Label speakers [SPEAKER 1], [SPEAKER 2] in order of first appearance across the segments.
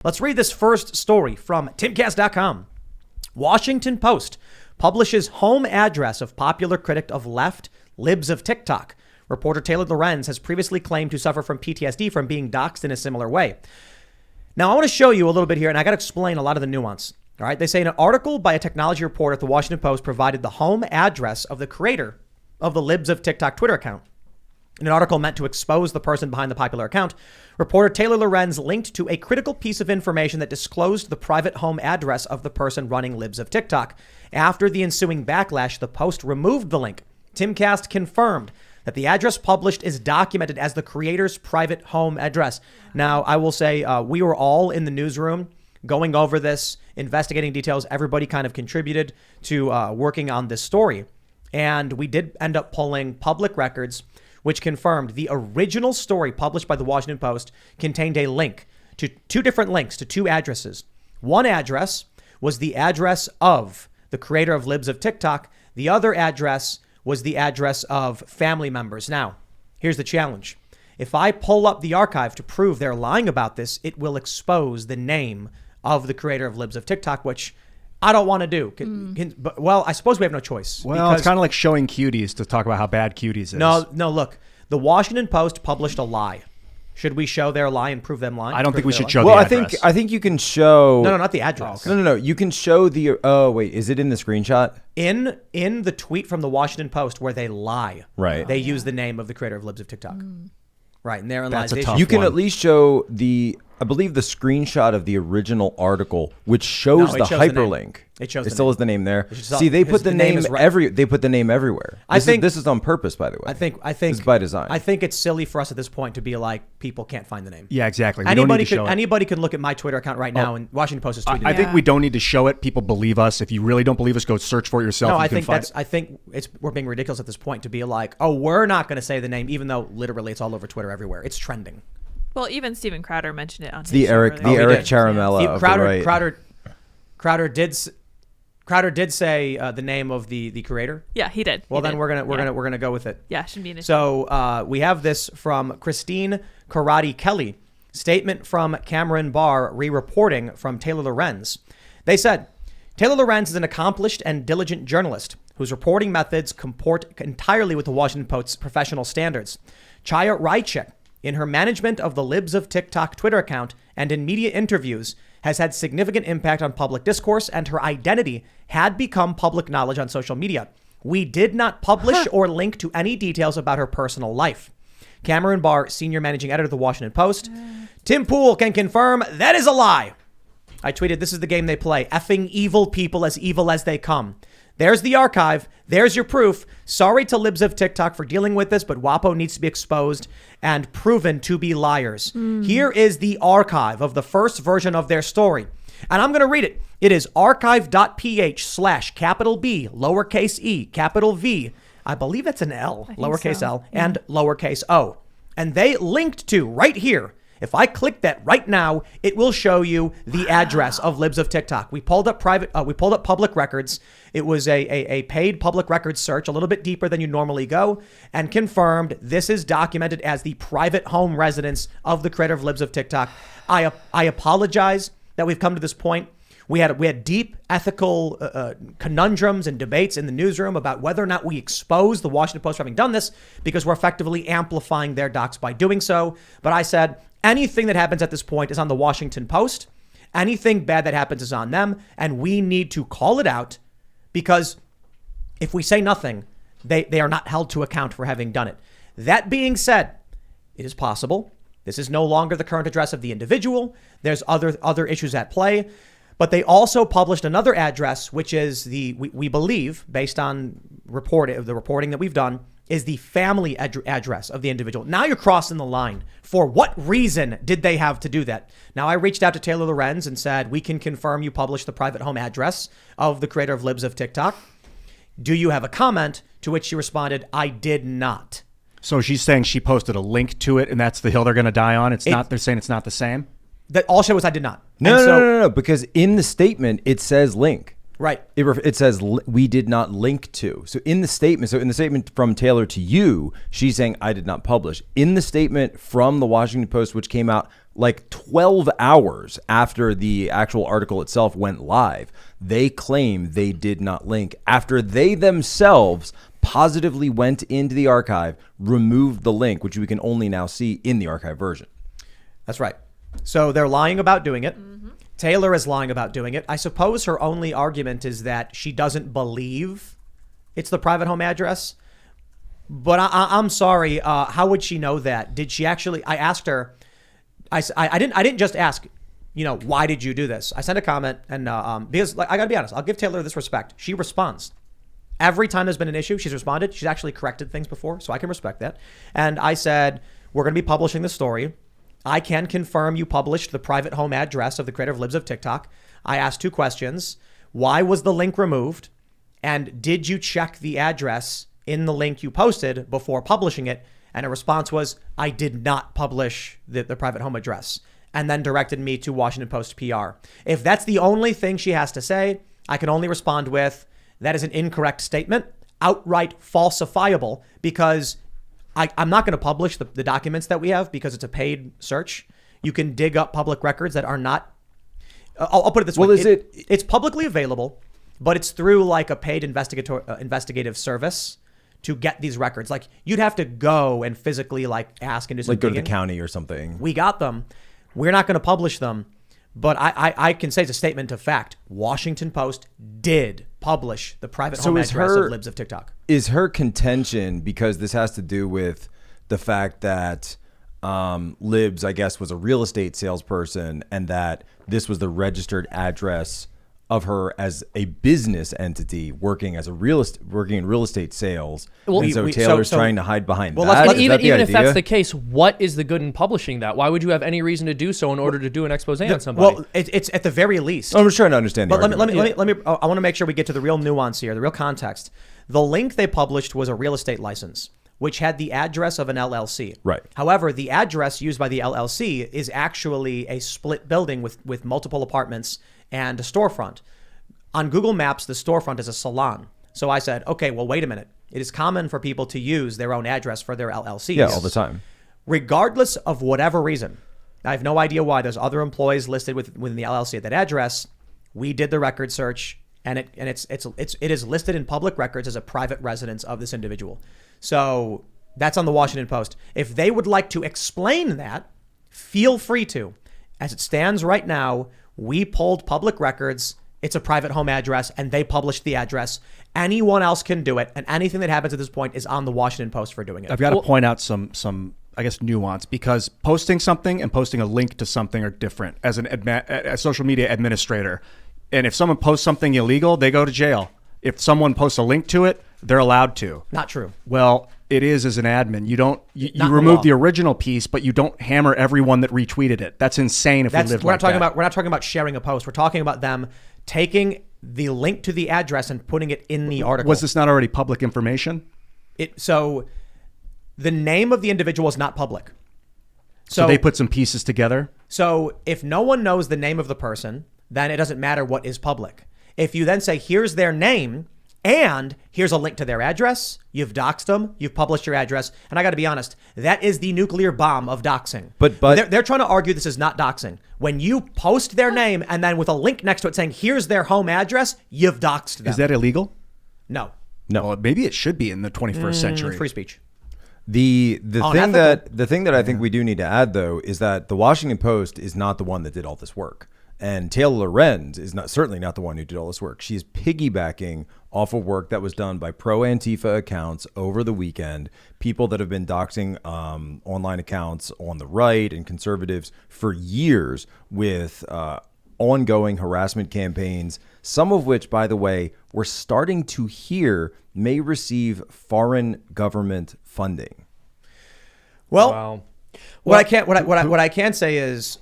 [SPEAKER 1] Let's read this first story from Timcast.com. Washington Post publishes home address of popular critic of left, libs of TikTok. Reporter Taylor Lorenz has previously claimed to suffer from PTSD from being doxxed in a similar way. Now, I want to show you a little bit here, and I got to explain a lot of the nuance. All right. They say an article by a technology reporter at the Washington Post provided the home address of the creator of the libs of TikTok Twitter account. In an article meant to expose the person behind the popular account, reporter Taylor Lorenz linked to a critical piece of information that disclosed the private home address of the person running libs of TikTok. After the ensuing backlash, the Post removed the link. Timcast confirmed that the address published is documented as the creator's private home address. Now, I will say we were all in the newsroom going over this, investigating details. Everybody kind of contributed to working on this story. And we did end up pulling public records, which confirmed the original story published by the Washington Post contained a link to two different links to two addresses. One address was the address of the creator of libs of TikTok. The other address was the address of family members. Now, here's the challenge. If I pull up the archive to prove they're lying about this, it will expose the name of the creator of libs of TikTok, which I don't want to do. But, well, I suppose we have no choice.
[SPEAKER 2] Well, it's kind of like showing cuties to talk about how bad cuties is.
[SPEAKER 1] No, look. The Washington Post published a lie. Should we show their lie and prove them lying?
[SPEAKER 2] I don't think we should show
[SPEAKER 3] the
[SPEAKER 2] address.
[SPEAKER 3] I think you can show...
[SPEAKER 1] No, not the address.
[SPEAKER 3] Oh, okay. No. You can show the... Oh, wait. Is it in the screenshot?
[SPEAKER 1] In the tweet from the Washington Post where they lie.
[SPEAKER 3] Right.
[SPEAKER 1] They use the name of the creator of libs of TikTok. Right, and therein lies
[SPEAKER 2] That's a
[SPEAKER 1] the
[SPEAKER 2] tough
[SPEAKER 1] issue.
[SPEAKER 3] You can
[SPEAKER 2] one.
[SPEAKER 3] at least show I believe the screenshot of the original article, which shows the hyperlink.
[SPEAKER 1] It shows
[SPEAKER 3] it
[SPEAKER 1] the
[SPEAKER 3] still
[SPEAKER 1] name.
[SPEAKER 3] has the name there.
[SPEAKER 1] Just
[SPEAKER 3] See, they put the name
[SPEAKER 1] is right.
[SPEAKER 3] They put the name everywhere. This is on purpose, by the way.
[SPEAKER 1] I think
[SPEAKER 3] this is by design.
[SPEAKER 1] I think it's silly for us at this point to be like, people can't find the name.
[SPEAKER 2] Yeah, exactly. We don't need to show it.
[SPEAKER 1] Anybody can look at my Twitter account right now, and Washington Post is tweeting.
[SPEAKER 2] I think we don't need to show it. People believe us. If you really don't believe us, go search for it yourself.
[SPEAKER 1] No, I think we're being ridiculous at this point to be like, oh, we're not going to say the name, even though literally it's all over Twitter everywhere. It's trending.
[SPEAKER 4] Well, even Steven Crowder mentioned it on his
[SPEAKER 3] the
[SPEAKER 4] show
[SPEAKER 3] Eric Charamella of the right.
[SPEAKER 1] Crowder did say the name of the creator.
[SPEAKER 4] Yeah, he did.
[SPEAKER 1] Well, then we're gonna go with it.
[SPEAKER 4] Yeah, shouldn't be an issue.
[SPEAKER 1] So we have this from Christine Karate Kelly. Statement from Cameron Barr, re-reporting from Taylor Lorenz. They said, Taylor Lorenz is an accomplished and diligent journalist whose reporting methods comport entirely with the Washington Post's professional standards. Chaya Rychek, in her management of the libs of TikTok Twitter account and in media interviews, has had significant impact on public discourse, and her identity had become public knowledge on social media. We did not publish or link to any details about her personal life. Cameron Barr, senior managing editor of the Washington Post. Tim Pool can confirm that is a lie. I tweeted, this is the game they play. Effing evil people as evil as they come. There's the archive. There's your proof. Sorry to libs of TikTok for dealing with this, but WAPO needs to be exposed and proven to be liars. Here is the archive of the first version of their story. And I'm going to read it. It is archive.ph/capital B, lowercase e, capital V. I believe that's an L, lowercase L, and lowercase O. And they linked to right here. If I click that right now, it will show you the address of libs of TikTok. We pulled up public records. It was a paid public records search, a little bit deeper than you normally go, and confirmed this is documented as the private home residence of the creator of libs of TikTok. I apologize that we've come to this point. We had deep ethical conundrums and debates in the newsroom about whether or not we expose the Washington Post for having done this, because we're effectively amplifying their dox by doing so. But I said, anything that happens at this point is on the Washington Post. Anything bad that happens is on them. And we need to call it out, because if we say nothing, they are not held to account for having done it. That being said, it is possible. This is no longer the current address of the individual. There's other issues at play. But they also published another address, which is we believe, based on the reporting that we've done, is the family address of the individual. Now you're crossing the line. For what reason did they have to do that? Now, I reached out to Taylor Lorenz and said, we can confirm you published the private home address of the creator of libs of TikTok. Do you have a comment? To which she responded, I did not.
[SPEAKER 2] So she's saying she posted a link to it, and that's the hill they're going to die on. They're saying it's not the same.
[SPEAKER 1] That all she was, I did not.
[SPEAKER 3] No, because in the statement, it says link.
[SPEAKER 1] Right.
[SPEAKER 3] It says we did not link to. So in the statement from Taylor to you, she's saying I did not publish. In the statement from the Washington Post, which came out like 12 hours after the actual article itself went live. They claim they did not link after they themselves positively went into the archive, removed the link, which we can only now see in the archive version.
[SPEAKER 1] That's right. So they're lying about doing it. Taylor is lying about doing it. I suppose her only argument is that she doesn't believe it's the private home address. But I'm sorry. How would she know that? Did she actually? I asked her. I didn't just ask, why did you do this? I sent a comment, and because I got to be honest, I'll give Taylor this respect. She responds. Every time there's been an issue, she's responded. She's actually corrected things before, so I can respect that. And I said, we're going to be publishing the story. I can confirm you published the private home address of the creator of Libs of TikTok. I asked 2 questions. Why was the link removed? And did you check the address in the link you posted before publishing it? And a response was, I did not publish the private home address, and then directed me to Washington Post PR. If that's the only thing she has to say, I can only respond with, that is an incorrect statement, outright falsifiable, because I'm not going to publish the documents that we have because it's a paid search. You can dig up public records that are not. I'll put it this way. It's publicly available, but it's through like a paid investigative service to get these records. Like you'd have to go and physically ask and do some
[SPEAKER 3] like go to the
[SPEAKER 1] digging.
[SPEAKER 3] county or something.
[SPEAKER 1] We got them. We're not going to publish them. But I can say it's a statement of fact. Washington Post did publish the private home address of Libs of TikTok.
[SPEAKER 3] Is her contention, because this has to do with the fact that Libs, I guess, was a real estate salesperson, and that this was the registered address of her as a business entity working in real estate sales, and so Taylor's trying to hide behind that.
[SPEAKER 5] Even if that's the case, what is the good in publishing that? Why would you have any reason to do so in order to do an expose on somebody?
[SPEAKER 1] Well, it's at the very least.
[SPEAKER 3] I'm just trying to understand.
[SPEAKER 1] But let me. I want to make sure we get to the real nuance here, the real context. The link they published was a real estate license, which had the address of an LLC.
[SPEAKER 3] Right.
[SPEAKER 1] However, the address used by the LLC is actually a split building with multiple apartments and a storefront. On Google Maps, the storefront is a salon. So I said, okay, well, wait a minute. It is common for people to use their own address for their LLCs.
[SPEAKER 3] Yeah, all the time.
[SPEAKER 1] Regardless of whatever reason, I have no idea why there's other employees listed within the LLC at that address. We did the record search, and it is listed in public records as a private residence of this individual. So that's on the Washington Post. If they would like to explain that, feel free to. As it stands right now, we pulled public records. It's a private home address, and they published the address. Anyone else can do it, and anything that happens at this point is on the Washington Post for doing it.
[SPEAKER 2] I've got to point out some I guess nuance, because posting something and posting a link to something are different. As a social media administrator, and if someone posts something illegal, they go to jail. If someone posts a link to it, they're allowed to.
[SPEAKER 1] Not true.
[SPEAKER 2] Well, it is as an admin. You remove the original piece, but you don't hammer everyone that retweeted it. That's insane. We're not
[SPEAKER 1] talking about sharing a post. We're talking about them taking the link to the address and putting it in the article.
[SPEAKER 2] Was this not already public information?
[SPEAKER 1] So the name of the individual is not public.
[SPEAKER 2] So they put some pieces together?
[SPEAKER 1] So if no one knows the name of the person, then it doesn't matter what is public. If you then say, here's their name and here's a link to their address, you've doxed them, you've published your address. And I got to be honest, that is the nuclear bomb of doxing. But they're trying to argue this is not doxing. When you post their name and then with a link next to it saying, here's their home address, you've doxed them.
[SPEAKER 2] Is that illegal?
[SPEAKER 1] No.
[SPEAKER 2] Well, maybe it should be in the 21st century.
[SPEAKER 1] Free speech.
[SPEAKER 3] The thing that I think we do need to add, though, is that the Washington Post is not the one that did all this work. And Taylor Lorenz is certainly not the one who did all this work. She's piggybacking off of work that was done by pro-Antifa accounts over the weekend, people that have been doxing online accounts on the right and conservatives for years with ongoing harassment campaigns, some of which, by the way, we're starting to hear may receive foreign government funding.
[SPEAKER 1] Well,
[SPEAKER 5] wow.
[SPEAKER 1] What I can say is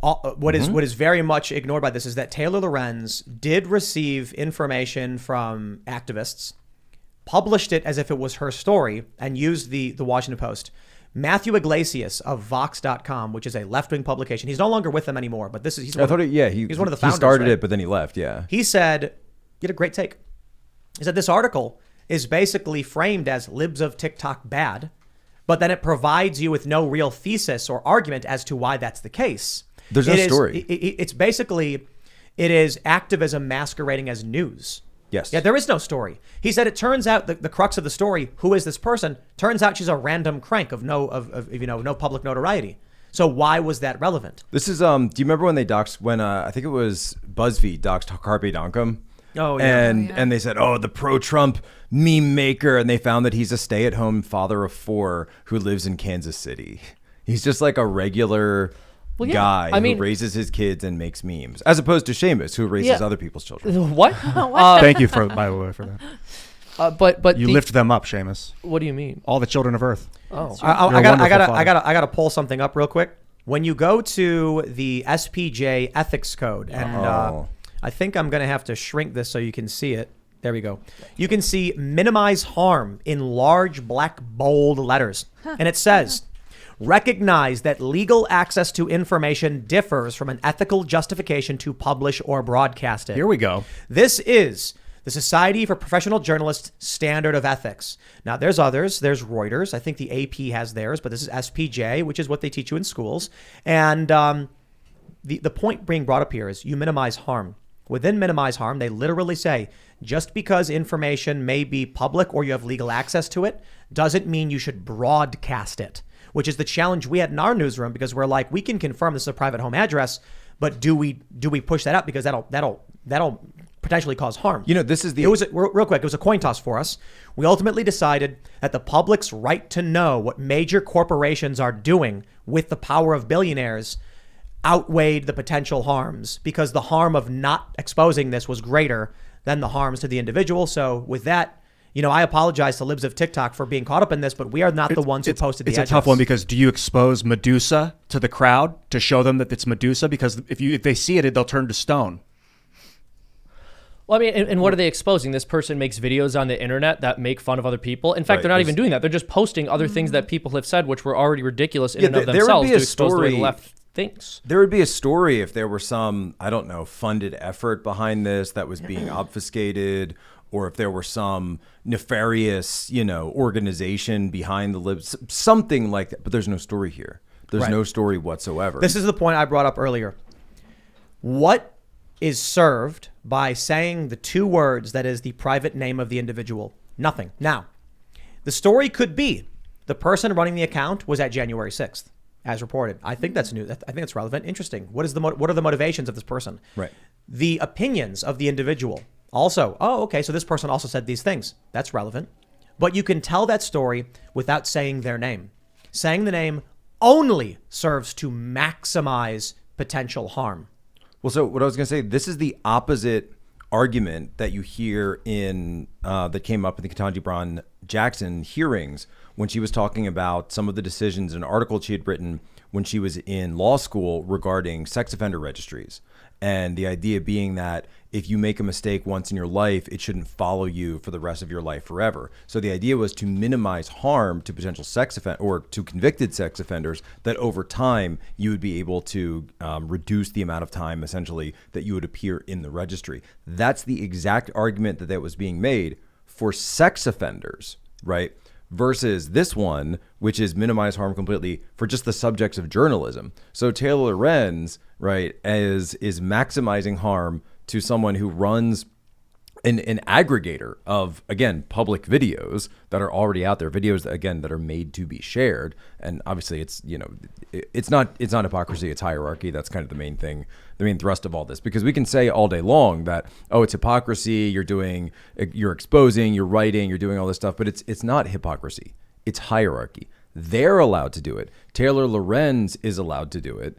[SPEAKER 1] what is very much ignored by this is that Taylor Lorenz did receive information from activists, published it as if it was her story, and used the Washington Post. Matthew Iglesias of Vox.com, which is a left-wing publication. He's no longer with them anymore, but he's one of the founders.
[SPEAKER 3] He started
[SPEAKER 1] right?
[SPEAKER 3] it, but then he left, yeah.
[SPEAKER 1] He said, he had a great take. He said this article is basically framed as Libs of TikTok bad, but then it provides you with no real thesis or argument as to why that's the case.
[SPEAKER 3] There's no story.
[SPEAKER 1] It's basically, it is activism masquerading as news.
[SPEAKER 3] Yes.
[SPEAKER 1] Yeah, there is no story. He said it turns out the crux of the story, who is this person? Turns out she's a random crank of no public notoriety. So why was that relevant?
[SPEAKER 3] This is do you remember when they doxed I think it was BuzzFeed doxed Carpe Donkum?
[SPEAKER 1] Oh yeah.
[SPEAKER 3] And they said, "Oh, the pro-Trump meme maker," and they found that he's a stay-at-home father of 4 who lives in Kansas City. He's just like a regular guy who raises his kids and makes memes, as opposed to Seamus, who raises other people's children.
[SPEAKER 5] What?
[SPEAKER 2] Thank you by the way for that.
[SPEAKER 5] But
[SPEAKER 2] you lift them up, Seamus.
[SPEAKER 5] What do you mean?
[SPEAKER 2] All the children of Earth.
[SPEAKER 5] Oh,
[SPEAKER 1] I gotta pull something up real quick. When you go to the SPJ ethics code, and I think I'm gonna have to shrink this so you can see it. There we go. You can see minimize harm in large black bold letters, and it says, recognize that legal access to information differs from an ethical justification to publish or broadcast it.
[SPEAKER 2] Here we go.
[SPEAKER 1] This is the Society for Professional Journalists Standard of Ethics. Now, there's others. There's Reuters. I think the AP has theirs, but this is SPJ, which is what they teach you in schools. And the point being brought up here is you minimize harm. Within minimize harm, they literally say, just because information may be public or you have legal access to it, doesn't mean you should broadcast it, which is the challenge we had in our newsroom, because we're like, we can confirm this is a private home address, but do we push that out? Because that'll potentially cause harm. You know, this is the... It was, real quick, it was a coin toss for us. We ultimately decided that the public's right to know what major corporations are doing with the power of billionaires outweighed the potential harms, because the harm of not exposing this was greater than the harms to the individual. So with that, you know, I apologize to libs of TikTok for being caught up in this, but we are not the ones who posted the address.
[SPEAKER 2] It's a tough one, because do you expose Medusa to the crowd to show them that it's Medusa? Because if they see it, they'll turn to stone.
[SPEAKER 5] Well, I mean, and what are they exposing? This person makes videos on the internet that make fun of other people. In fact, they're not even doing that. They're just posting other things that people have said, which were already ridiculous in and of themselves, to expose the way the left thinks.
[SPEAKER 3] There would be a story if there were some, I don't know, funded effort behind this that was being obfuscated, or if there were some nefarious, organization behind the libs, something like that. But there's no story here. There's no story whatsoever.
[SPEAKER 1] This is the point I brought up earlier. What is served by saying the 2 words that is the private name of the individual? Nothing. Now, the story could be the person running the account was at January 6th, as reported. I think that's new. I think that's relevant. Interesting. What are the motivations of this person?
[SPEAKER 3] Right.
[SPEAKER 1] The opinions of the individual. Also, okay, so this person also said these things. That's relevant. But you can tell that story without saying their name. Saying the name only serves to maximize potential harm.
[SPEAKER 3] Well, so what I was going to say, this is the opposite argument that you hear in that came up in the Ketanji Brown Jackson hearings when she was talking about some of the decisions in an article she had written when she was in law school regarding sex offender registries. And the idea being that if you make a mistake once in your life, it shouldn't follow you for the rest of your life forever. So the idea was to minimize harm to potential sex offenders or to convicted sex offenders, that over time you would be able to reduce the amount of time essentially that you would appear in the registry. That's the exact argument that was being made for sex offenders, right? Versus this one, which is minimize harm completely for just the subjects of journalism. So Taylor Lorenz, right, is maximizing harm to someone who runs an aggregator of, again, public videos that are already out there, videos that, again, that are made to be shared. And obviously it's, it's not hypocrisy, it's hierarchy. That's kind of the main thing, the main thrust of all this, because we can say all day long that, it's hypocrisy, you're exposing, you're writing, you're doing all this stuff, but it's not hypocrisy. It's hierarchy. They're allowed to do it. Taylor Lorenz is allowed to do it.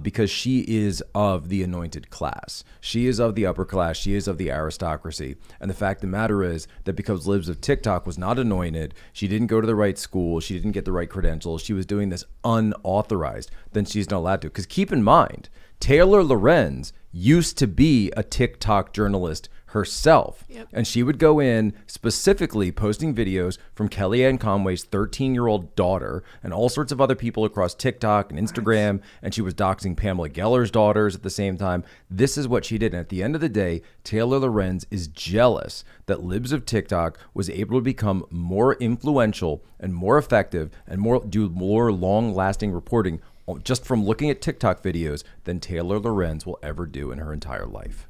[SPEAKER 3] Because she is of the anointed class. She is of the upper class. She is of the aristocracy. And the fact of the matter is that because Libs of TikTok was not anointed, she didn't go to the right school, she didn't get the right credentials, she was doing this unauthorized, then she's not allowed to. Because keep in mind, Taylor Lorenz used to be a TikTok journalist herself.
[SPEAKER 4] Yep.
[SPEAKER 3] And she would go in specifically posting videos from Kellyanne Conway's 13-year-old daughter and all sorts of other people across TikTok and Instagram. And she was doxing Pamela Geller's daughters at the same time. This is what she did. And at the end of the day, Taylor Lorenz is jealous that Libs of TikTok was able to become more influential and more effective and do more long-lasting reporting just from looking at TikTok videos than Taylor Lorenz will ever do in her entire life.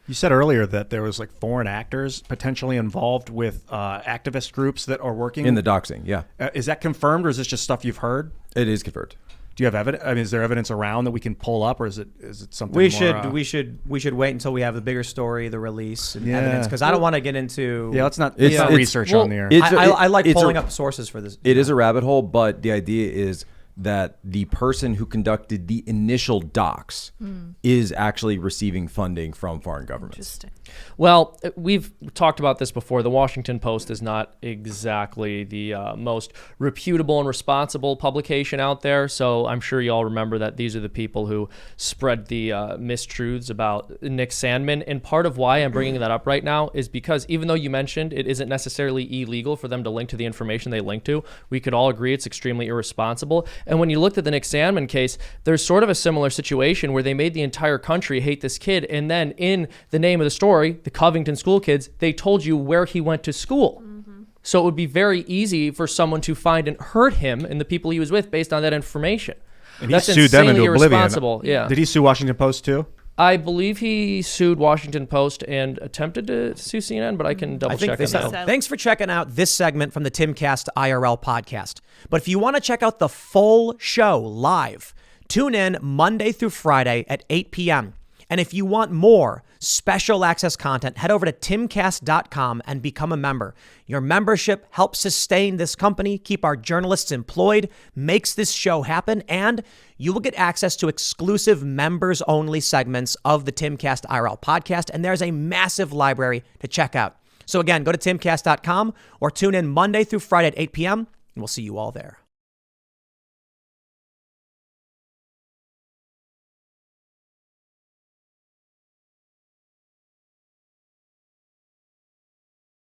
[SPEAKER 2] You said earlier that there was like foreign actors potentially involved with activist groups that are working
[SPEAKER 3] in the doxing. Yeah.
[SPEAKER 2] Is that confirmed, or is this just stuff you've heard?
[SPEAKER 3] It is confirmed.
[SPEAKER 2] Do you have evidence? I mean, is there evidence around that we can pull up, or is it something
[SPEAKER 1] we
[SPEAKER 2] more,
[SPEAKER 1] should wait until we have the bigger story, the release, and evidence, because I don't want to get into
[SPEAKER 2] let's not research on the air.
[SPEAKER 1] I like pulling up sources for this.
[SPEAKER 3] It is a rabbit hole, but the idea is that the person who conducted the initial dox is actually receiving funding from foreign governments.
[SPEAKER 4] Interesting.
[SPEAKER 5] Well, we've talked about this before. The Washington Post is not exactly the most reputable and responsible publication out there. So I'm sure you all remember that these are the people who spread the mistruths about Nick Sandmann. And part of why I'm bringing that up right now is because even though you mentioned it isn't necessarily illegal for them to link to the information they link to, we could all agree it's extremely irresponsible. And when you looked at the Nick Sandmann case, there's sort of a similar situation where they made the entire country hate this kid. And then in the name of the story, the Covington school kids, they told you where he went to school. So it would be very easy for someone to find and hurt him and the people he was with based on that information.
[SPEAKER 2] And he sued them into oblivion.
[SPEAKER 5] Yeah.
[SPEAKER 2] Did he sue Washington Post too?
[SPEAKER 5] I believe he sued Washington Post and attempted to sue CNN, but I can double check on that.
[SPEAKER 1] Thanks for checking out this segment from the Timcast IRL podcast. But if you want to check out the full show live, tune in Monday through Friday at 8 p.m. And if you want more special access content, head over to timcast.com and become a member. Your membership helps sustain this company, keep our journalists employed, makes this show happen, and you will get access to exclusive members-only segments of the Timcast IRL podcast, and there's a massive library to check out. So again, go to timcast.com or tune in Monday through Friday at 8 p.m., and we'll see you all there.